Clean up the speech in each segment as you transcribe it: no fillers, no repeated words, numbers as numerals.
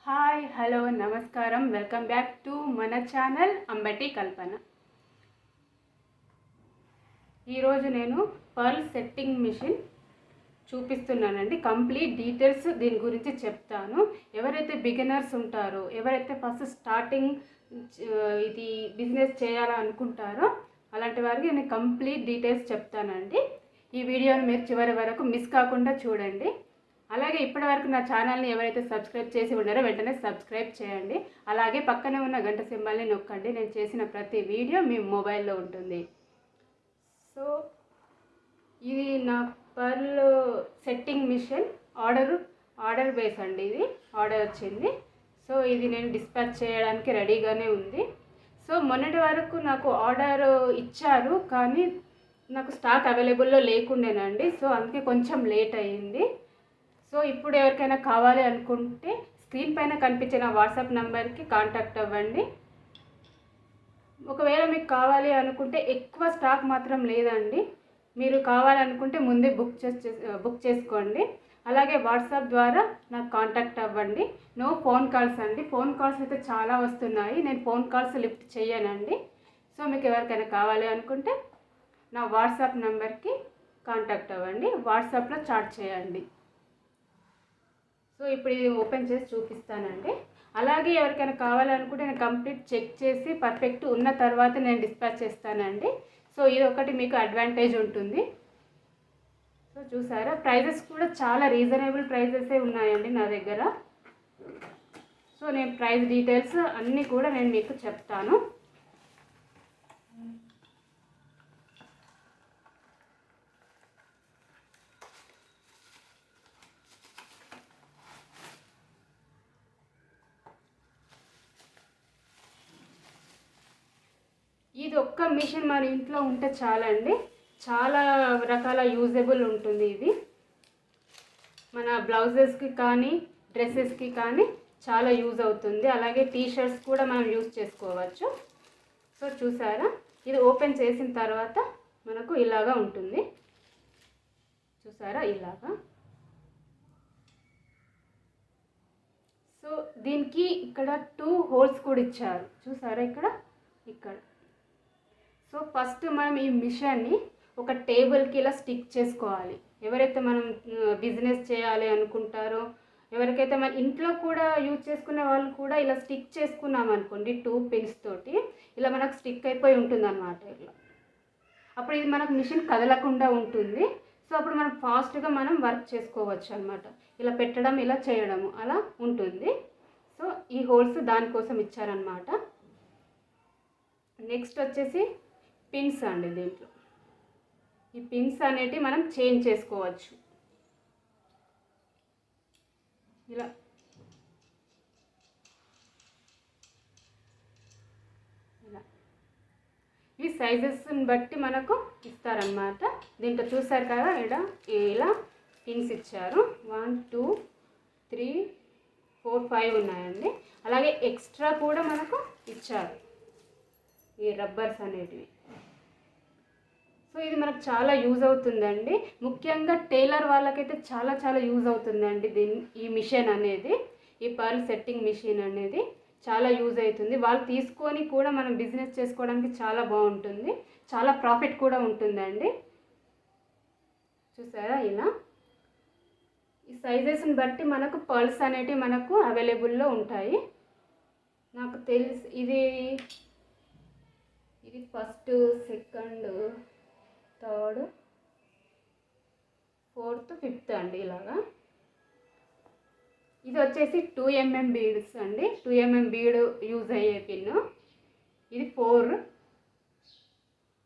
Hi hello నమస్కారం welcome back to మన channel Ambati కల్పన. ఈరోజు నేను పర్ల్ సెట్టింగ్ మిషన్ చూపిస్తున్నానండి. కంప్లీట్ డీటెయిల్స్ దీని గురించి చెప్తాను. ఎవరైతే బిగినర్స్ ఉంటారో, ఎవరైతే ఫస్ట్ స్టార్టింగ్ ఇది బిజినెస్ చేయాలనుకుంటారో అలాంటి వారికి నేను కంప్లీట్ డీటెయిల్స్ చెప్తానండి. ఈ వీడియోని మీరు చివరి వరకు మిస్ కాకుండా చూడండి. అలాగే ఇప్పటివరకు నా ఛానల్ని ఎవరైతే సబ్స్క్రైబ్ చేసి ఉన్నారో వెంటనే సబ్స్క్రైబ్ చేయండి. అలాగే పక్కనే ఉన్న గంట సింబల్ని నొక్కండి. నేను చేసిన ప్రతి వీడియో మీ మొబైల్లో ఉంటుంది. సో ఇది నా pearl setting machine order base అండి. ఇది ఆర్డర్ వచ్చింది. సో ఇది నేను డిస్పాచ్ చేయడానికి రెడీగానే ఉంది. సో మొన్నటి వరకు నాకు ఆర్డర్ ఇచ్చారు, కానీ నాకు స్టాక్ అవైలబుల్లో లేకుండేనండి. సో అందుకే కొంచెం లేట్ అయ్యింది. సో ఇప్పుడు ఎవరికైనా కావాలి అనుకుంటే స్క్రీన్ పైన కనిపించిన వాట్సాప్ నెంబర్కి కాంటాక్ట్ అవ్వండి. ఒకవేళ మీకు కావాలి అనుకుంటే ఎక్కువ స్టాక్ మాత్రం లేదండి. మీరు కావాలనుకుంటే ముందే బుక్ చేసుకోండి. అలాగే వాట్సాప్ ద్వారా నాకు కాంటాక్ట్ అవ్వండి. నో ఫోన్ కాల్స్ అండి. ఫోన్ కాల్స్ అయితే చాలా వస్తున్నాయి. నేను ఫోన్ కాల్స్ లిఫ్ట్ చేయనండి. సో మీకు ఎవరికైనా కావాలి అనుకుంటే నా వాట్సాప్ నెంబర్కి కాంటాక్ట్ అవ్వండి. వాట్సాప్లో చాట్ చేయండి. సో ఇప్పుడు ఇది ఓపెన్ చేసి చూపిస్తానండి. అలాగే ఎవరికైనా కావాలనుకుంటే నేను కంప్లీట్ చెక్ చేసి పర్ఫెక్ట్ ఉన్న తర్వాత నేను డిస్పాచ్ చేస్తానండి. సో ఇది ఒకటి మీకు అడ్వాంటేజ్ ఉంటుంది. సో చూసారా, ప్రైజెస్ కూడా చాలా రీజనబుల్ ప్రైజెసే ఉన్నాయండి నా దగ్గర. సో నేను ప్రైస్ డీటెయిల్స్ అన్నీ కూడా నేను మీకు చెప్తాను. ఇది ఒక్క మిషన్ మన ఇంట్లో ఉంటే చాలండి. చాలా రకాల యూజబుల్ ఉంటుంది. ఇది మన బ్లౌజెస్కి కానీ డ్రెస్సెస్కి కానీ చాలా యూజ్ అవుతుంది. అలాగే టీషర్ట్స్ కూడా మనం యూజ్ చేసుకోవచ్చు. సో చూసారా, ఇది ఓపెన్ చేసిన తర్వాత మనకు ఇలాగా ఉంటుంది. చూసారా, ఇలాగా. సో దీనికి ఇక్కడ 2 హోల్స్ కూడా ఇచ్చారు. చూసారా, ఇక్కడ. సో ఫస్ట్ మనం ఈ మిషన్ని ఒక టేబుల్కి ఇలా స్టిక్ చేసుకోవాలి. ఎవరైతే మనం బిజినెస్ చేయాలి అనుకుంటారో, ఎవరికైతే మన ఇంట్లో కూడా యూజ్ చేసుకునే వాళ్ళు కూడా ఇలా స్టిక్ చేసుకున్నాం అనుకోండి 2 పిన్స్ తోటి, ఇలా మనకు స్టిక్ అయిపోయి ఉంటుంది అన్నమాట. ఇట్లా అప్పుడు ఇది మనకు మిషన్ కదలకుండా ఉంటుంది. సో అప్పుడు మనం ఫాస్ట్గా మనం వర్క్ చేసుకోవచ్చు అన్నమాట. ఇలా పెట్టడం, ఇలా చేయడము అలా ఉంటుంది. సో ఈ హోల్స్ దానికోసం ఇచ్చారనమాట. నెక్స్ట్ వచ్చేసి పిన్స్ అండి. దీంట్లో ఈ పిన్స్ అనేటివి మనం చేంజ్ చేసుకోవచ్చు. ఇలా ఈ సైజెస్ని బట్టి మనకు ఇస్తారన్నమాట. దీంట్లో చూసారు కదా, ఇలా పిన్స్ ఇచ్చారు. 1 2 3 4 5 ఉన్నాయండి. అలాగే ఎక్స్ట్రా కూడా మనకు ఇచ్చారు ఈ రబ్బర్స్ అనేటివి. సో ఇది మనకు చాలా యూజ్ అవుతుందండి. ముఖ్యంగా టైలర్ వాళ్ళకైతే చాలా చాలా యూజ్ అవుతుందండి. ఈ మిషన్ అనేది, ఈ పర్ల్ సెట్టింగ్ మిషన్ అనేది చాలా యూజ్ అవుతుంది. వాళ్ళు తీసుకొని కూడా మనం బిజినెస్ చేసుకోవడానికి చాలా బాగుంటుంది. చాలా ప్రాఫిట్ కూడా ఉంటుందండి. చూసారా, ఇలా ఈ సైజెస్ని బట్టి మనకు పర్ల్స్ అనేటివి మనకు అవైలబుల్లో ఉంటాయి. నాకు తెలిసి ఇది first, second, third, fourth, fifth అండి. ఇలాగా ఇది వచ్చేసి 2 mm బీడ్స్ అండి. 2 mm బీడ్ యూజ్ అయ్యే పిన్. ఇది 4,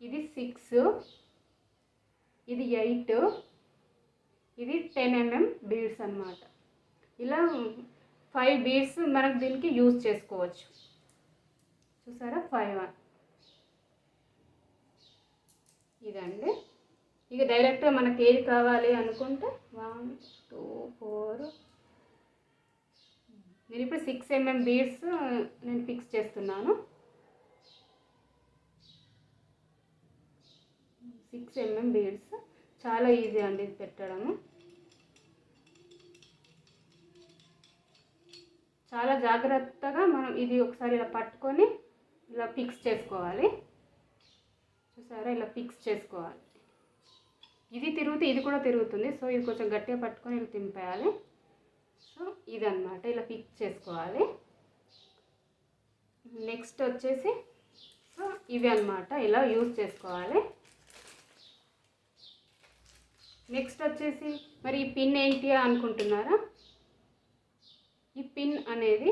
ఇది 6, ఇది 8, ఇది 10 mm బీడ్స్ అన్నమాట. ఇలా 5 బీడ్స్ మనకు దీనికి యూజ్ చేసుకోవచ్చు. చూసారా, 5 ఇదండి. ఇక డైరెక్ట్గా మనకి ఏది కావాలి అనుకుంటే 1 2 4, నేను ఇప్పుడు 6 mm బీడ్స్ నేను ఫిక్స్ చేస్తున్నాను. 6 mm బీడ్స్ చాలా ఈజీ అండి ఇది పెట్టడము. చాలా జాగ్రత్తగా మనం ఇది ఒకసారి ఇలా పట్టుకొని ఇలా ఫిక్స్ చేసుకోవాలి. చూసారా, ఇలా ఫిక్స్ చేసుకోవాలి. ఇది తిరుగుతే ఇది కూడా తిరుగుతుంది. సో ఇది కొంచెం గట్టిగా పట్టుకొని ఇలా తింపేయాలి. సో ఇదన్నమాట, ఇలా ఫిక్స్ చేసుకోవాలి. నెక్స్ట్ వచ్చేసి సో ఇవి అన్నమాట, ఇలా యూజ్ చేసుకోవాలి. నెక్స్ట్ వచ్చేసి మరి ఈ పిన్ ఏంటి అనుకుంటున్నారా? ఈ పిన్ అనేది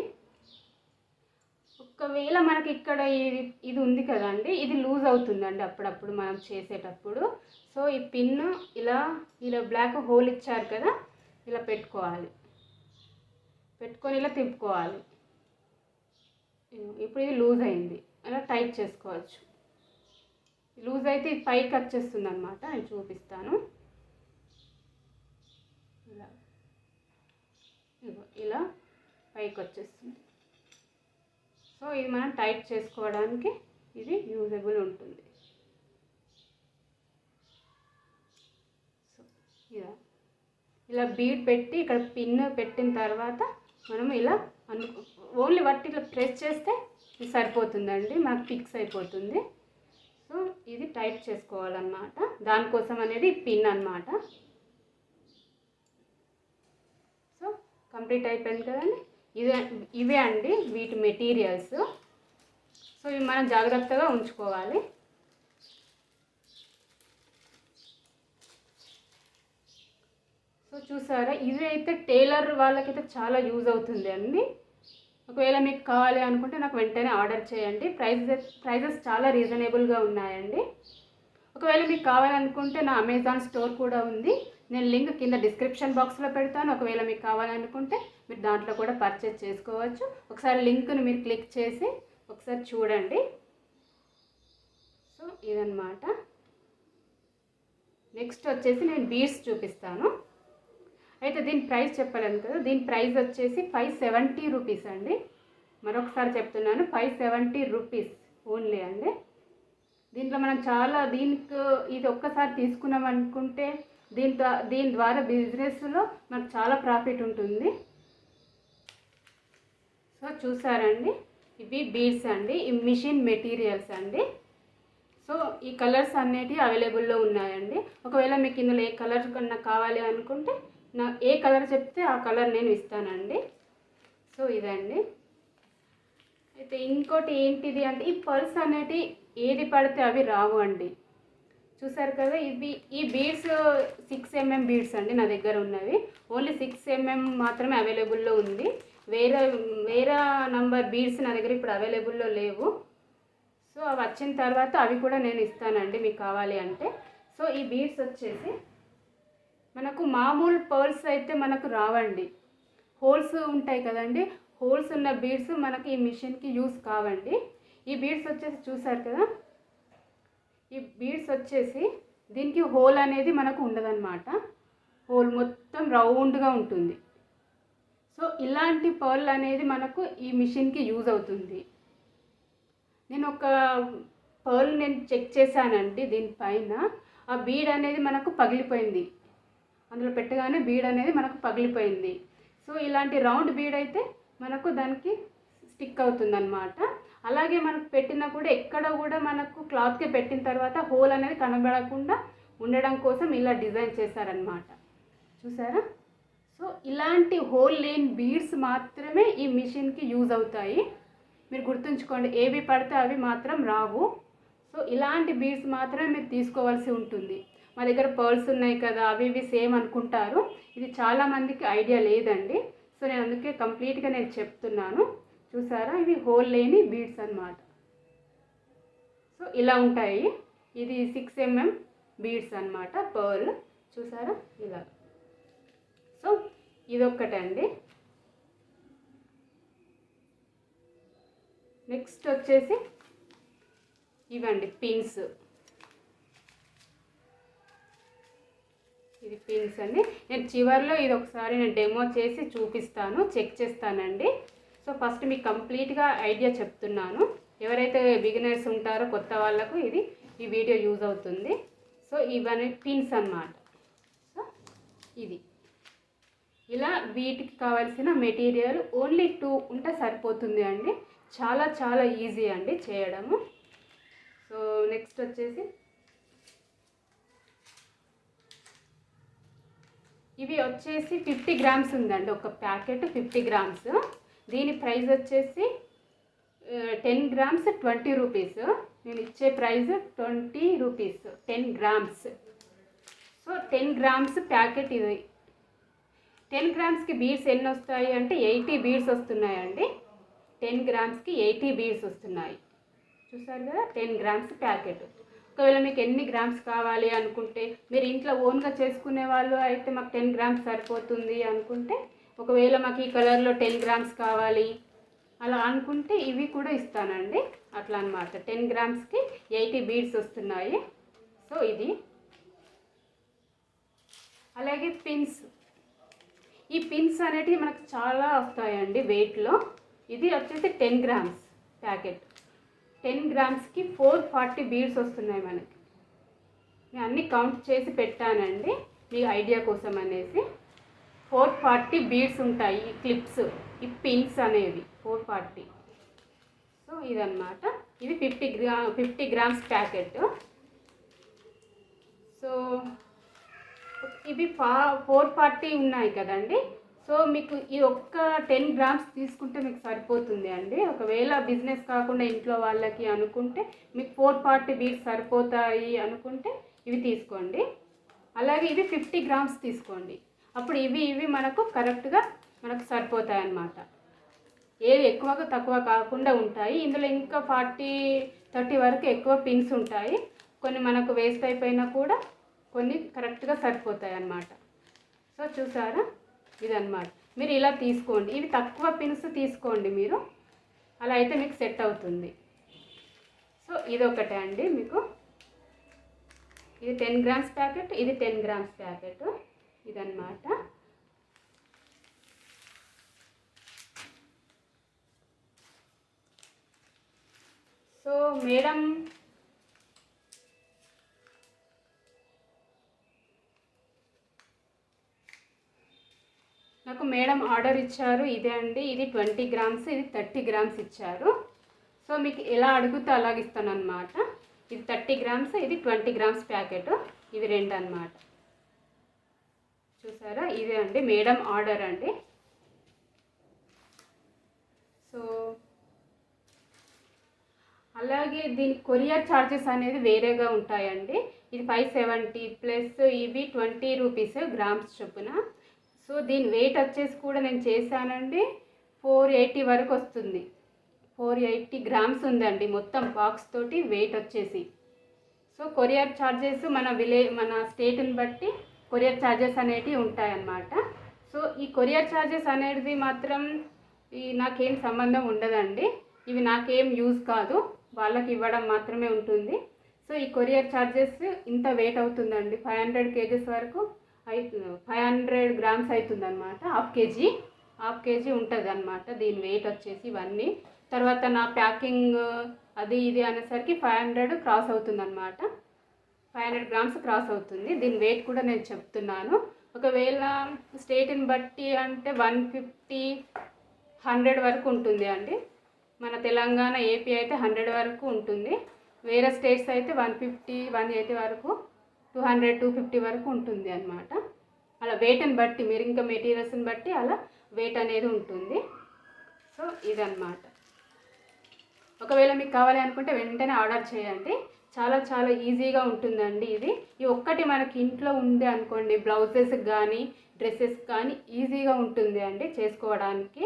ఒకవేళ మనకి ఇక్కడ ఇది ఉంది కదండి, ఇది లూజ్ అవుతుందండి అప్పుడప్పుడు మనం చేసేటప్పుడు. సో ఈ పిన్ ఇలా ఇలా బ్లాక్ హోల్ ఇచ్చారు కదా, ఇలా పెట్టుకోవాలి. పెట్టుకొని ఇలా తిప్పుకోవాలి. ఇప్పుడు ఇది లూజ్ అయింది, అలా టైట్ చేసుకోవచ్చు. లూజ్ అయితే ఇది పైకి వచ్చేస్తుంది అన్నమాట. నేను చూపిస్తాను. ఇలా ఇలా పైకి వచ్చేస్తుంది. సో ఇది మనం టైట్ చేసుకోవడానికి ఇది యూజబుల్ ఉంటుంది. సో ఇలా బీడ్ పెట్టి ఇక్కడ పిన్ పెట్టిన తర్వాత మనం ఇలా ఓన్లీ వట్టి ఇట్లా ప్రెస్ చేస్తే ఇది సరిపోతుందండి, మనకు ఫిక్స్ అయిపోతుంది. సో ఇది టైట్ చేసుకోవాలన్నమాట. దానికోసం అనేది పిన్ అన్నమాట. సో కంప్లీట్ అయిపోయింది కదండి. ఇవే అండి వీటి మెటీరియల్స్. సో ఇవి మనం జాగ్రత్తగా ఉంచుకోవాలి. సో చూసారా, ఇది అయితే టైలర్ వాళ్ళకైతే చాలా యూజ్ అవుతుంది అండి. ఒకవేళ మీకు కావాలి అనుకుంటే నాకు వెంటనే ఆర్డర్ చేయండి. ప్రైజెస్ చాలా రీజనబుల్గా ఉన్నాయండి. ఒకవేళ మీకు కావాలనుకుంటే నా అమెజాన్ స్టోర్ కూడా ఉంది. నేను లింక్ కింద డిస్క్రిప్షన్ బాక్స్లో పెడతాను. ఒకవేళ మీకు కావాలనుకుంటే మీరు దాంట్లో కూడా పర్చేస్ చేసుకోవచ్చు. ఒకసారి లింక్ను మీరు క్లిక్ చేసి ఒకసారి చూడండి. సో ఇదన్నమాట. నెక్స్ట్ వచ్చేసి నేను బీడ్స్ చూపిస్తాను. అయితే దీని ప్రైస్ చెప్పలేను కదా, దీని ప్రైస్ వచ్చేసి 570 రూపీస్ అండి. మరొకసారి చెప్తున్నాను, 570 రూపీస్ ఓన్లీ అండి. దీంట్లో మనం చాలా దీనికి ఇది ఒక్కసారి తీసుకున్నాం అనుకుంటే దీని ద్వారా బిజినెస్లో మనకు చాలా ప్రాఫిట్ ఉంటుంది. సో చూసారండి, ఇవి బీడ్స్ అండి, ఈ మిషన్ మెటీరియల్స్ అండి. సో ఈ కలర్స్ అనేటివి అవైలబుల్లో ఉన్నాయండి. ఒకవేళ మీకు ఇందులో ఏ కలర్ కన్నా కావాలి అనుకుంటే ఏ కలర్ చెప్తే ఆ కలర్ నేను ఇస్తానండి. సో ఇదండి. అయితే ఇంకోటి ఏంటిది అంటే ఈ పర్స్ అనేటివి ఏది పడితే అవి రావు అండి. చూసారు కదా, ఈ బీడ్స్ 6 mm బీడ్స్ అండి నా దగ్గర ఉన్నవి. ఓన్లీ 6 mm మాత్రమే అవైలబుల్లో ఉంది. వేరే నంబర్ బీడ్స్ నా దగ్గర ఇప్పుడు అవైలబుల్లో లేవు. సో అవి వచ్చిన తర్వాత అవి కూడా నేను ఇస్తానండి మీకు కావాలి అంటే. సో ఈ బీడ్స్ వచ్చేసి మనకు మామూలు పర్ల్స్ అయితే మనకు రావండి. హోల్స్ ఉంటాయి కదండి, హోల్స్ ఉన్న బీడ్స్ మనకి ఈ మిషన్కి యూస్ కావండి. ఈ బీడ్స్ వచ్చేసి చూసారు కదా, ఈ బీడ్స్ వచ్చేసి దీనికి హోల్ అనేది మనకు ఉండదన్నమాట. హోల్ మొత్తం రౌండ్గా ఉంటుంది. సో ఇలాంటి పర్ల్ అనేది మనకు ఈ మిషన్కి యూజ్ అవుతుంది. నేను ఒక పర్ల్ చెక్ చేశానండి, దీనిపైన ఆ బీడ్ అనేది మనకు పగిలిపోయింది. అందులో పెట్టగానే బీడ్ అనేది మనకు పగిలిపోయింది. సో ఇలాంటి రౌండ్ బీడ్ అయితే మనకు దానికి స్టిక్ అవుతుంది అన్నమాట. అలాగే మనకు పెట్టినా కూడా ఎక్కడ కూడా మనకు క్లాత్కి పెట్టిన తర్వాత హోల్ అనేది కనబడకుండా ఉండడం కోసం ఇలా డిజైన్ చేశారనమాట. చూసారా? సో ఇలాంటి హోల్ లేని బీడ్స్ మాత్రమే ఈ మిషన్కి యూజ్ అవుతాయి. మీరు గుర్తుంచుకోండి, ఏవి పడితే అవి మాత్రం రావు. సో ఇలాంటి బీడ్స్ మాత్రమే మీరు తీసుకోవాల్సి ఉంటుంది. మా దగ్గర పర్ల్స్ ఉన్నాయి కదా అవి ఇవి సేమ్ అనుకుంటారు. ఇది చాలామందికి ఐడియా లేదండి. సో నేను అందుకే కంప్లీట్గా నేను చెప్తున్నాను. చూసారా, ఇవి హోల్ లేని బీడ్స్ అన్నమాట. సో ఇలా ఉంటాయి. ఇది 6 mm బీడ్స్ అన్నమాట, పర్ల్. చూసారా ఇలా. సో ఇదొక్కటండి. నెక్స్ట్ వచ్చేసి ఇవండి పిన్స్. ఇది పిన్స్ అండి. నేను చివర్లో ఇది ఒకసారి నేను డెమో చేసి చూపిస్తాను, చెక్ చేస్తానండి. సో ఫస్ట్ మీకు కంప్లీట్గా ఐడియా చెప్తున్నాను. ఎవరైతే బిగినర్స్ ఉంటారో కొత్త వాళ్ళకు ఈ వీడియో యూజ్ అవుతుంది. సో ఇవన్నీ పిన్స్ అన్నమాట. సో ఇది ఇలా వీటికి కావాల్సిన మెటీరియల్ ఓన్లీ 2 ఉంటే సరిపోతుంది అండి. చాలా చాలా ఈజీ అండి చేయడము. సో నెక్స్ట్ వచ్చేసి ఇవి వచ్చేసి 50 గ్రామ్స్ ఉందండి. ఒక ప్యాకెట్ 50 గ్రామ్స్. దీని ప్రైస్ వచ్చేసి 10 గ్రామ్స్ 20 రూపీస్. నేను ఇచ్చే price 20 rupees 10 grams. So 10 grams packet ఇది. 10 గ్రామ్స్కి బీడ్స్ ఎన్ని వస్తాయి అంటే 80 బీడ్స్ వస్తున్నాయండి. 10 గ్రామ్స్కి 80 బీడ్స్ వస్తున్నాయి. చూసారు కదా, 10 గ్రామ్స్ ప్యాకెట్. ఒకవేళ మీకు ఎన్ని గ్రామ్స్ కావాలి అనుకుంటే, మీరు ఇంట్లో ఓన్గా చేసుకునే వాళ్ళు అయితే మాకు 10 గ్రామ్స్ సరిపోతుంది అనుకుంటే, ఒకవేళ మాకు ఈ కలర్లో 10 గ్రామ్స్ కావాలి అలా అనుకుంటే ఇవి కూడా ఇస్తానండి. అట్లా అన్నమాట. 10 గ్రామ్స్కి 80 బీడ్స్ వస్తున్నాయి. సో ఇది. అలాగే పిన్స్. ఈ పిన్స్ అనేటివి మనకు చాలా వస్తాయండి వెయిట్లో. ఇది వచ్చేసి 10 గ్రామ్స్ ప్యాకెట్. 10 గ్రామ్స్కి 440 బీడ్స్ వస్తున్నాయి మనకి. నేను అన్నీ కౌంట్ చేసి పెట్టానండి మీ ఐడియా కోసం అనేసి. 440 బీడ్స్ ఉంటాయి ఈ క్లిప్స్, ఈ పిన్స్ అనేవి 440. సో ఇదన్నమాట. ఇది 50 గ్రామ్స్ ప్యాకెట్. సో ఇవి 440 ఉన్నాయి కదండి. సో మీకు ఈ ఒక్క 10 గ్రామ్స్ తీసుకుంటే మీకు సరిపోతుంది అండి. ఒకవేళ బిజినెస్ కాకుండా ఇంట్లో వాళ్ళకి అనుకుంటే మీకు 440 బీడ్స్ సరిపోతాయి అనుకుంటే ఇవి తీసుకోండి. అలాగే ఇవి 50 గ్రామ్స్ తీసుకోండి. అప్పుడు ఇవి మనకు కరెక్ట్గా మనకు సరిపోతాయి అన్నమాట. ఏది ఎక్కువగా తక్కువ కాకుండా ఉంటాయి. ఇందులో ఇంకా 40-30 వరకు ఎక్కువ పిన్స్ ఉంటాయి. కొన్ని మనకు వేస్ట్ అయిపోయినా కూడా కొన్ని కరెక్ట్గా సరిపోతాయి అన్నమాట. సో చూసారా, ఇదన్నమాట. మీరు ఇలా తీసుకోండి. ఇవి తక్కువ పిన్స్ తీసుకోండి మీరు, అలా అయితే మీకు సెట్ అవుతుంది. సో ఇదొకటే అండి మీకు. ఇది 10 గ్రామ్స్ ప్యాకెట్, ఇది 10 గ్రామ్స్ ప్యాకెట్. ఇదన్నమాట. సో మేడం నాకు ఆర్డర్ ఇచ్చారు. ఇదే అండి. ఇది 20 గ్రామ్స్, ఇది 30 గ్రామ్స్ ఇచ్చారు. సో మీకు ఎలా అడుగుతా అలాగ ఇస్తాను అన్నమాట. ఇది 30 గ్రామ్స్, ఇది 20 గ్రామ్స్ ప్యాకెట్. ఇవి 2 అన్నమాట. చూసారా, ఇదే అండి మేడం ఆర్డర్ అండి. సో అలాగే దీనికి కొరియర్ ఛార్జెస్ అనేది వేరేగా ఉంటాయండి. ఇది 570 ప్లస్ ఇవి 20 రూపీస్ గ్రామ్స్ చొప్పున. సో దీని వెయిట్ వచ్చేసి కూడా నేను చేశానండి 480 వరకు వస్తుంది. 480 గ్రామ్స్ ఉందండి మొత్తం బాక్స్ తోటి వెయిట్ వచ్చేసి. సో కొరియర్ ఛార్జెస్ మన స్టేట్ని బట్టి కొరియర్ ఛార్జెస్ అనేటివి ఉంటాయన్నమాట. సో ఈ కొరియర్ ఛార్జెస్ అనేది మాత్రం నాకేం సంబంధం ఉండదండి. ఇవి నాకేం యూజ్ కాదు, వాళ్ళకి ఇవ్వడం మాత్రమే ఉంటుంది. సో ఈ కొరియర్ ఛార్జెస్ ఇంత వెయిట్ అవుతుందండి. 500 కేజెస్ వరకు 500 గ్రామ్స్ అవుతుంది అనమాట. హాఫ్ కేజీ ఉంటుంది అనమాట దీని వెయిట్ వచ్చేసి. ఇవన్నీ తర్వాత నా ప్యాకింగ్ అది ఇది అనేసరికి 500 క్రాస్ అవుతుంది అనమాట. 500 గ్రామ్స్ క్రాస్ అవుతుంది. దీని వెయిట్ కూడా నేను చెప్తున్నాను. ఒకవేళ స్టేట్ని బట్టి అంటే 150-100 వరకు ఉంటుంది అండి. మన తెలంగాణ ఏపీ అయితే 100 వరకు ఉంటుంది. వేరే స్టేట్స్ అయితే 150-180 వరకు, 200-250 వరకు ఉంటుంది అన్నమాట. అలా వెయిట్ని బట్టి, మీరు ఇంకా మెటీరియల్స్ని బట్టి అలా వెయిట్ అనేది ఉంటుంది. సో ఇదన్నమాట. ఒకవేళ మీకు కావాలి అనుకుంటే వెంటనే ఆర్డర్ చేయండి. చాలా చాలా ఈజీగా ఉంటుందండి ఇది. ఈ ఒక్కటి మనకి ఇంట్లో ఉంది అనుకోండి, బ్లౌజెస్ కానీ డ్రెస్సెస్ కానీ ఈజీగా ఉంటుంది అండి చేసుకోవడానికి.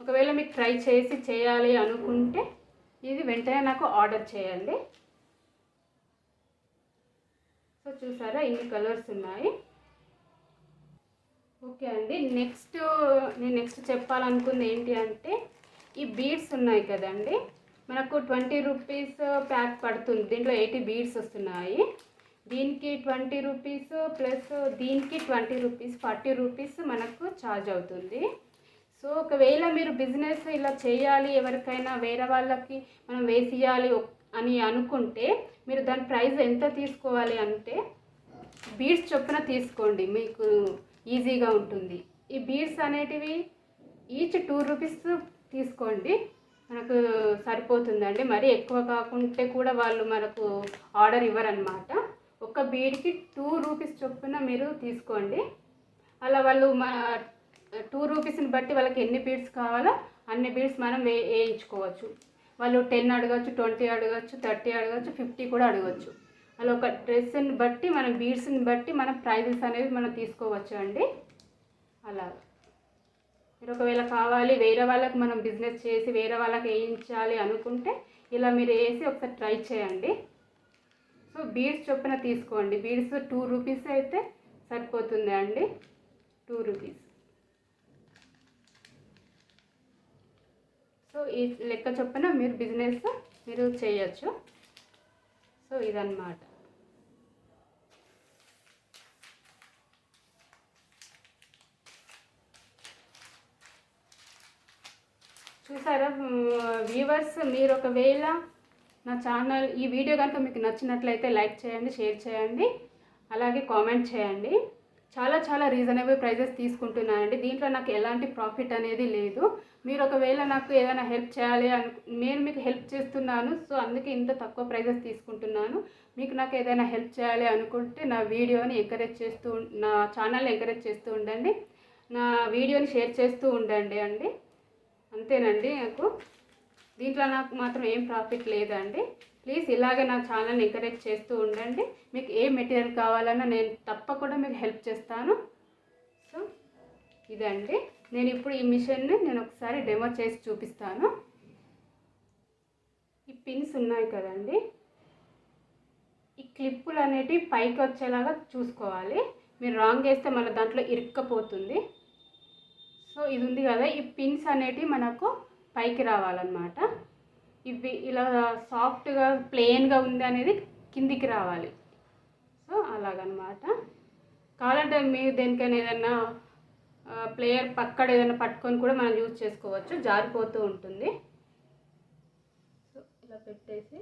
ఒకవేళ మీకు ట్రై చేసి చేయాలి అనుకుంటే ఇది వెంటనే నాకు ఆర్డర్ చేయండి. సో చూసారా, ఇన్ని కలర్స్ ఉన్నాయి. ఓకే అండి. నేను నెక్స్ట్ చెప్పాలనుకుంది ఏంటి అంటే, ఈ బీడ్స్ ఉన్నాయి కదండి, మనకు 20 రూపీస్ ప్యాక్ పడుతుంది. దీంట్లో 80 బీడ్స్ వస్తున్నాయి. దీనికి 20 రూపీస్ ప్లస్ దీనికి 20 రూపీస్, 40 రూపీస్ మనకు ఛార్జ్ అవుతుంది. సో ఒకవేళ మీరు బిజినెస్ ఇలా చేయాలి, ఎవరికైనా వేరే వాళ్ళకి మనం వేసియాలి అని అనుకుంటే మీరు దాని ప్రైస్ ఎంత తీసుకోవాలి అంటే బీడ్స్ చొప్పున తీసుకోండి. మీకు ఈజీగా ఉంటుంది. ఈ బీడ్స్ అనేటివి ఈచ్ 2 రూపీస్ తీసుకోండి, మనకు సరిపోతుందండి. మరీ ఎక్కువ కాకుంటే కూడా వాళ్ళు మనకు ఆర్డర్ ఇవ్వరనమాట. ఒక బీడ్కి 2 రూపీస్ చొప్పున మీరు తీసుకోండి. అలా వాళ్ళు 2 రూపీస్ని బట్టి వాళ్ళకి ఎన్ని బీడ్స్ కావాలో అన్ని బీడ్స్ మనం వేయించుకోవచ్చు. వాళ్ళు 10 అడగచ్చు, 20 అడగచ్చు, 30 అడగచ్చు, 50 కూడా అడగచ్చు. అలా ఒక డ్రెస్ని బట్టి మనం బీడ్స్ని బట్టి మనం ప్రైజెస్ అనేవి మనం తీసుకోవచ్చు అండి. అలా మీరు ఒకవేళ కావాలి వేరే వాళ్ళకి మనం బిజినెస్ చేసి వేరే వాళ్ళకి వేయించాలి అనుకుంటే ఇలా మీరు వేసి ఒకసారి ట్రై చేయండి. సో బీడ్స్ చొప్పున తీసుకోండి. బీడ్స్ 2 రూపీస్ అయితే సరిపోతుంది అండి, 2 రూపీస్. సో ఈ లెక్క చొప్పున మీరు బిజినెస్ మీరు చేయొచ్చు. సో ఇదన్నమాట. చూసారా వ్యూవర్స్, మీరు ఒకవేళ నా ఛానల్ ఈ వీడియో కనుక మీకు నచ్చినట్లయితే లైక్ చేయండి, షేర్ చేయండి, అలాగే కామెంట్ చేయండి. చాలా చాలా రీజనబుల్ ప్రైజెస్ తీసుకుంటున్నానండి. దీంట్లో నాకు ఎలాంటి ప్రాఫిట్ అనేది లేదు. మీరు ఒకవేళ నాకు ఏదైనా హెల్ప్ చేయాలి నేను మీకు హెల్ప్ చేస్తున్నాను. సో అందుకే ఇంత తక్కువ ప్రైజెస్ తీసుకుంటున్నాను. మీకు నాకు ఏదైనా హెల్ప్ చేయాలి అనుకుంటే నా వీడియోని నా ఛానల్ని ఎంకరేజ్ చేస్తూ ఉండండి, నా వీడియోని షేర్ చేస్తూ ఉండండి అండి. అంతేనండి. దీంట్లో నాకు మాత్రం ఏం ప్రాఫిట్ లేదండి. ప్లీజ్ ఇలాగే నా ఛానల్ని ఎంకరేజ్ చేస్తూ ఉండండి. మీకు ఏ మెటీరియల్ కావాలన్నా నేను తప్పకుండా మీకు హెల్ప్ చేస్తాను. సో ఇదండి. నేను ఇప్పుడు ఈ మిషన్ని ఒకసారి డెమో చేసి చూపిస్తాను. ఈ పిన్స్ ఉన్నాయి కదండి, ఈ క్లిప్పులు అనేటివి పైకి వచ్చేలాగా చూసుకోవాలి. మీరు రాంగ్ వేస్తే మళ్ళీ దాంట్లో ఇరుక్కపోతుంది. సో ఇది ఉంది కదా, ఈ పిన్స్ అనేటివి మనకు పైకి రావాలన్నమాట. ఇవి ఇలా సాఫ్ట్గా ప్లెయిన్గా ఉంది అనేది కిందికి రావాలి. సో అలాగనమాట. కావాలంటే మీరు దేనికైనా ఏదైనా ప్లేయర్ పక్కడ ఏదైనా పట్టుకొని కూడా మనం యూజ్ చేసుకోవచ్చు, జారిపోతూ ఉంటుంది. సో ఇలా పెట్టేసి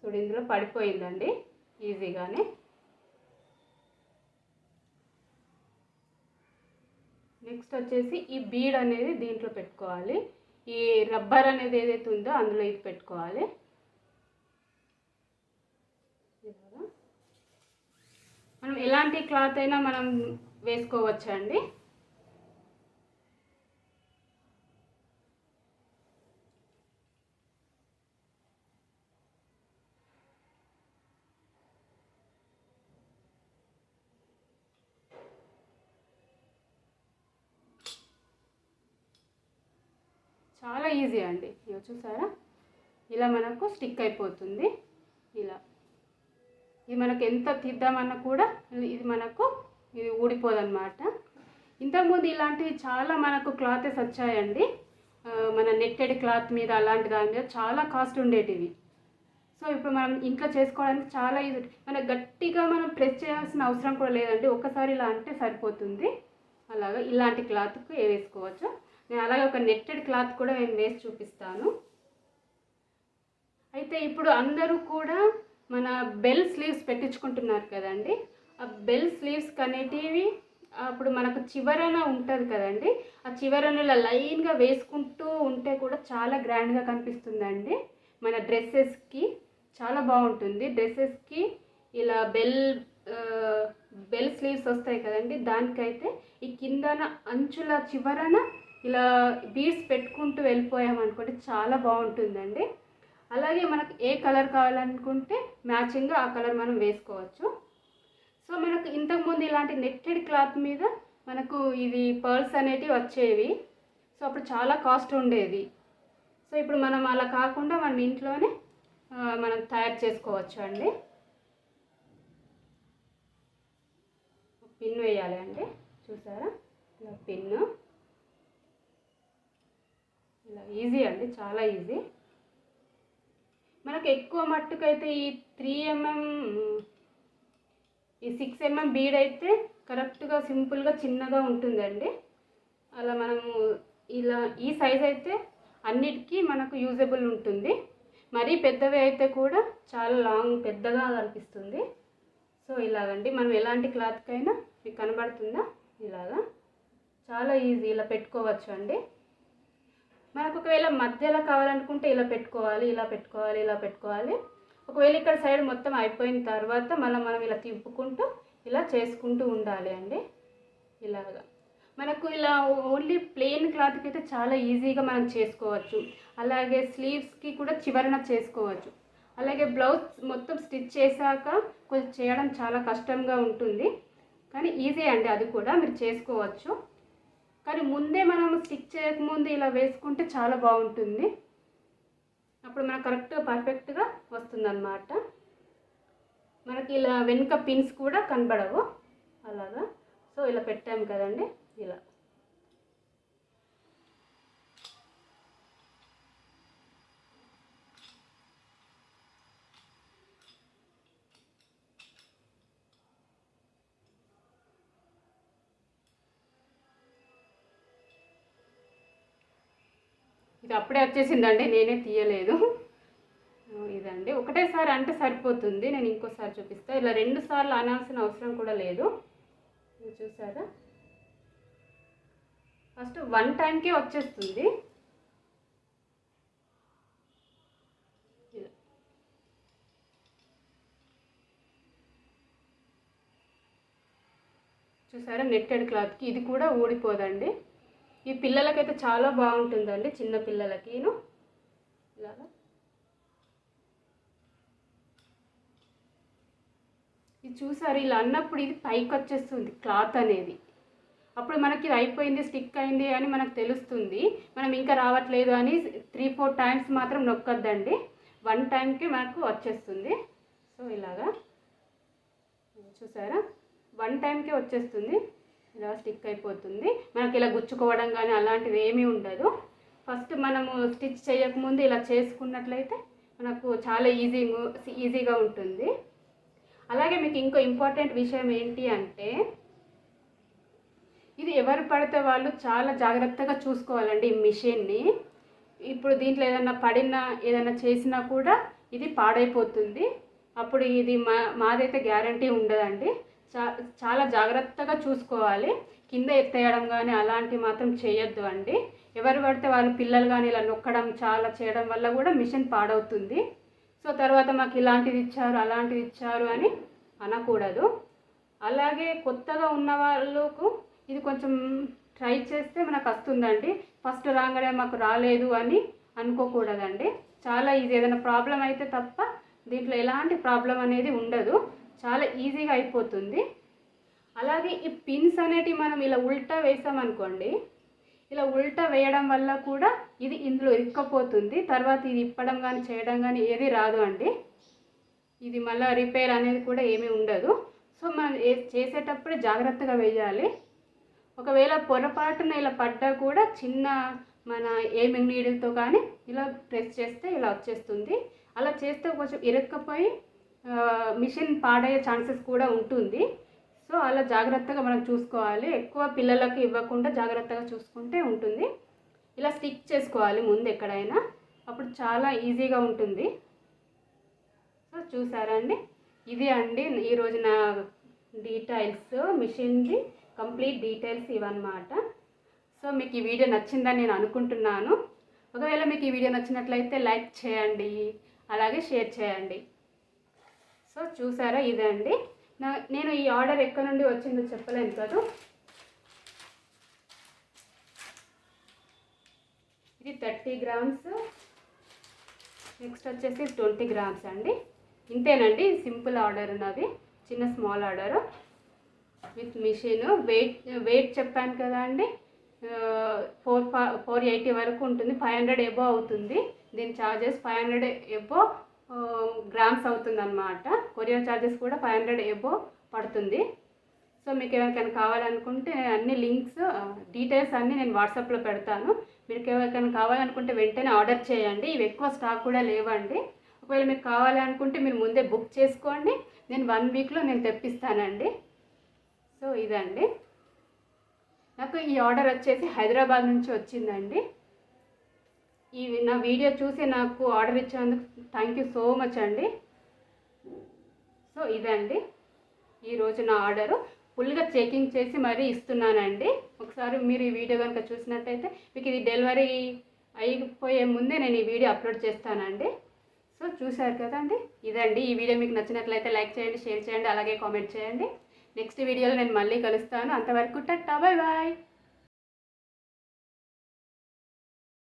చూడు, ఇందులో పడిపోయిందండి ఈజీగానే. నెక్స్ట్ వచ్చేసి ఈ బీడ్ అనేది దీంట్లో పెట్టుకోవాలి. ఈ రబ్బర్ అనేది ఏదైతే ఉందో అందులో ఇది పెట్టుకోవాలి. మనం ఎలాంటి క్లాత్ అయినా మనం వేసుకోవచ్చు అండి. చాలా ఈజీ అండి. ఇవి చూసారా, ఇలా మనకు స్టిక్ అయిపోతుంది. ఇలా ఇది మనకు ఎంత తీద్దామన్నా కూడా ఇది ఊడిపోదన్నమాట. ఇంతకుముందు ఇలాంటివి చాలా మనకు క్లాతెస్ వచ్చాయండి. మన నెట్టెడ్ క్లాత్ మీద అలాంటి దాని మీద చాలా కాస్ట్ ఉండేటివి. సో ఇప్పుడు మనం ఇంట్లో చేసుకోవడానికి చాలా ఈజీ. మనకు గట్టిగా మనం ప్రెస్ చేయాల్సిన అవసరం కూడా లేదండి. ఒక్కసారి ఇలా అంటే సరిపోతుంది. అలాగా ఇలాంటి క్లాత్కు వేసుకోవచ్చు. నేను అలాగే ఒక నెట్టెడ్ క్లాత్ కూడా నేను వేసి చూపిస్తాను. అయితే ఇప్పుడు అందరూ కూడా మన బెల్ స్లీవ్స్ పెట్టించుకుంటున్నారు కదండి. ఆ బెల్ స్లీవ్స్ అనేటివి అప్పుడు మనకు చివరన ఉంటుంది కదండి, ఆ చివరన ఇలా లైన్గా వేసుకుంటూ ఉంటే కూడా చాలా గ్రాండ్గా కనిపిస్తుందండి. మన డ్రెస్సెస్కి చాలా బాగుంటుంది. డ్రెస్సెస్కి ఇలా బెల్ స్లీవ్స్ వస్తాయి కదండి, దానికైతే ఈ కిందన అంచుల చివరన ఇలా బీడ్స్ పెట్టుకుంటూ వెళ్ళిపోయామనుకోండి చాలా బాగుంటుందండి. అలాగే మనకు ఏ కలర్ కావాలనుకుంటే మ్యాచింగ్గా ఆ కలర్ మనం వేసుకోవచ్చు. సో మనకు ఇంతకుముందు ఇలాంటి నెట్టెడ్ క్లాత్ మీద మనకు ఇది పర్ల్స్ అనేటివి వచ్చేవి. సో అప్పుడు చాలా కాస్ట్ ఉండేది. సో ఇప్పుడు మనం అలా కాకుండా మనం ఇంట్లోనే మనం తయారు చేసుకోవచ్చు అండి. పిన్ వేయాలి అండి. చూసారా, ఇలా పిన్ను ఇలా ఈజీ అండి, చాలా ఈజీ. మనకు ఎక్కువ మట్టుకైతే ఈ 3mm ఈ 6mm బీడ్ అయితే కరెక్ట్గా సింపుల్గా చిన్నగా ఉంటుందండి. అలా మనము ఇలా ఈ సైజ్ అయితే అన్నిటికీ మనకు యూజబుల్ ఉంటుంది. మరీ పెద్దవి అయితే కూడా చాలా పెద్దగా కనిపిస్తుంది. సో ఇలాగండి మనం ఎలాంటి క్లాత్కైనా మీకు కనబడుతుందా? ఇలాగా చాలా ఈజీ, ఇలా పెట్టుకోవచ్చు అండి. మనకు ఒకవేళ మధ్యలో కావాలనుకుంటే ఇలా పెట్టుకోవాలి, ఇలా పెట్టుకోవాలి, ఇలా పెట్టుకోవాలి. ఒకవేళ ఇక్కడ సైడ్ మొత్తం అయిపోయిన తర్వాత మనం ఇలా తిప్పుకుంటూ ఇలా చేసుకుంటూ ఉండాలి అండి. ఇలాగా మనకు ఇలా ఓన్లీ ప్లెయిన్ క్లాత్కి అయితే చాలా ఈజీగా మనం చేసుకోవచ్చు. అలాగే స్లీవ్స్కి కూడా చివరన చేసుకోవచ్చు. అలాగే బ్లౌజ్ మొత్తం స్టిచ్ చేశాక కొంచెం చేయడం చాలా కష్టంగా ఉంటుంది, కానీ ఈజీ అండి, అది కూడా మీరు చేసుకోవచ్చు. కానీ ముందే మనం స్టిచ్ చేయకముందు ఇలా వేసుకుంటే చాలా బాగుంటుంది. అప్పుడు మనకు కరెక్ట్గా పర్ఫెక్ట్గా వస్తుందన్నమాట. మనకి ఇలా వెనుక పిన్స్ కూడా కనబడవు అలాగా. సో ఇలా పెట్టాము కదండి, ఇలా ఇది అప్పుడే వచ్చేసిందండి, నేనే తీయలేదు. ఇదండి, ఒకటేసారి అంటే సరిపోతుంది. నేను ఇంకోసారి చూపిస్తాను. ఇలా 2 సార్లు అనాల్సిన అవసరం కూడా లేదు. చూసారా, ఫస్ట్ 1 టైంకే వచ్చేస్తుంది. చూసారా, నెట్టెడ్ క్లాత్కి ఇది కూడా ఊడిపోదండి. ఈ పిల్లలకైతే చాలా బాగుంటుందండి, చిన్న పిల్లలకిను. ఇలాగా ఇది చూసారు, ఇలా అన్నప్పుడు ఇది పైకి వచ్చేస్తుంది క్లాత్ అనేది. అప్పుడు మనకి ఇది అయిపోయింది, స్టిక్ అయింది అని మనకు తెలుస్తుంది. మనం ఇంకా రావట్లేదు అని 3-4 టైమ్స్ మాత్రం నొక్కొద్దండి. 1 టైంకి మనకు వచ్చేస్తుంది. సో ఇలాగా చూసారా, 1 టైంకే వచ్చేస్తుంది. ఇలా స్టిక్ అయిపోతుంది. మనకి ఇలా గుచ్చుకోవడం కానీ అలాంటివి ఏమీ ఉండదు. ఫస్ట్ మనము స్టిచ్ చేయకముందు ఇలా చేసుకున్నట్లయితే మనకు చాలా ఈజీగా ఉంటుంది. అలాగే మీకు ఇంకో ఇంపార్టెంట్ విషయం ఏంటి అంటే, ఇది ఎవరు పడితే వాళ్ళు చాలా జాగ్రత్తగా చూసుకోవాలండి ఈ మిషన్ని. ఇప్పుడు దీంట్లో ఏదైనా పడినా ఏదైనా చేసినా కూడా ఇది పాడైపోతుంది. అప్పుడు ఇది మాదైతే గ్యారంటీ ఉండదండి. చాలా జాగ్రత్తగా చూసుకోవాలి. కింద ఎత్తేయడం కానీ అలాంటివి మాత్రం చేయొద్దు అండి. ఎవరు పడితే వాళ్ళు పిల్లలు కానీ ఇలా నొక్కడం చాలా చేయడం వల్ల కూడా మిషన్ పాడవుతుంది. సో తర్వాత మాకు ఇలాంటిది ఇచ్చారు అలాంటిది ఇచ్చారు అని అనకూడదు. అలాగే కొత్తగా ఉన్న వాళ్ళకు ఇది కొంచెం ట్రై చేస్తే మనకు వస్తుందండి. ఫస్ట్ రాగానే మాకు రాలేదు అని అనుకోకూడదండి. చాలా ఈజీ, ఏదైనా ప్రాబ్లం అయితే తప్ప దీంట్లో ఎలాంటి ప్రాబ్లం అనేది ఉండదు, చాలా ఈజీగా అయిపోతుంది. అలాగే ఈ పిన్స్ అనేటివి మనం ఇలా ఉల్టా వేసామనుకోండి, ఇలా ఉల్టా వేయడం వల్ల కూడా ఇది ఇందులో ఇరుక్కపోతుంది. తర్వాత ఇది ఇప్పడం కానీ చేయడం కానీ ఏది రాదు అండి. ఇది మళ్ళీ రిపేర్ అనేది కూడా ఏమీ ఉండదు. సో మనం చేసేటప్పుడే జాగ్రత్తగా వేయాలి. ఒకవేళ పొరపాటున ఇలా పడ్డా కూడా చిన్న మన ఏమింగ్ నీడిల్తో కానీ ఇలా ప్రెస్ చేస్తే ఇలా వచ్చేస్తుంది. అలా చేస్తే కొంచెం ఇరుక్కపోయి మిషన్ పాడయ్యే ఛాన్సెస్ కూడా ఉంటుంది. సో అలా జాగ్రత్తగా మనం చూసుకోవాలి. ఎక్కువ పిల్లలకు ఇవ్వకుండా జాగ్రత్తగా చూసుకుంటే ఉంటుంది. ఇలా స్టిక్ చేసుకోవాలి ముందు ఎక్కడైనా, అప్పుడు చాలా ఈజీగా ఉంటుంది. సో చూసారా అండి, ఇది అండి ఈరోజు నా డీటెయిల్స్, మిషన్ది కంప్లీట్ డీటెయిల్స్ ఇవన్నమాట. సో మీకు ఈ వీడియో నచ్చిందని నేను అనుకుంటున్నాను. ఒకవేళ మీకు ఈ వీడియో నచ్చినట్లయితే లైక్ చేయండి, అలాగే షేర్ చేయండి. సో చూసారా, ఇదే అండి నేను ఈ ఆర్డర్ ఎక్కడి నుండి వచ్చిందో చెప్పలేను కదా. ఇది 30 గ్రామ్స్, నెక్స్ట్ వచ్చేసి 20 గ్రామ్స్ అండి. ఇంతేనండి, సింపుల్ ఆర్డర్ ఉన్నది, చిన్న small order with machine. Wait చెప్పాను కదా అండి, 480 వరకు ఉంటుంది. 500 ఎబో అవుతుంది. దీని ఛార్జెస్ 500 ఎబో గ్రామ్స్ అవుతుంది అన్నమాట. కొరియర్ ఛార్జెస్ కూడా 500 ఎబో పడుతుంది. సో మీకు ఎవరికైనా కావాలనుకుంటే అన్ని లింక్స్ డీటెయిల్స్ అన్నీ నేను వాట్సాప్లో పెడతాను. మీకు ఎవరికైనా కావాలనుకుంటే వెంటనే ఆర్డర్ చేయండి. ఇవి ఎక్కువ స్టాక్ కూడా లేవండి. ఒకవేళ మీకు కావాలనుకుంటే మీరు ముందే బుక్ చేసుకోండి, నేను 1 వీక్లో నేను తెప్పిస్తానండి. సో ఇదండి, నాకు ఈ ఆర్డర్ వచ్చేసి హైదరాబాద్ నుంచి వచ్చిందండి. ఈ నా వీడియో చూసి నాకు ఆర్డర్ ఇచ్చినందుకు థ్యాంక్ యూ సో మచ్ అండి. సో ఇదండి ఈరోజు నా ఆర్డరు. ఫుల్గా చెకింగ్ చేసి మరీ ఇస్తున్నానండి. ఒకసారి మీరు ఈ వీడియో కనుక చూసినట్టయితే మీకు ఇది డెలివరీ అయిపోయే ముందే నేను ఈ వీడియో అప్లోడ్ చేస్తానండి. సో చూశారు కదండి, ఇదండి. ఈ వీడియో మీకు నచ్చినట్లయితే లైక్ చేయండి, షేర్ చేయండి, అలాగే కామెంట్ చేయండి. నెక్స్ట్ వీడియోలో నేను మళ్ళీ కలుస్తాను. అంతవరకు టట్టా, బాయ్ బాయ్.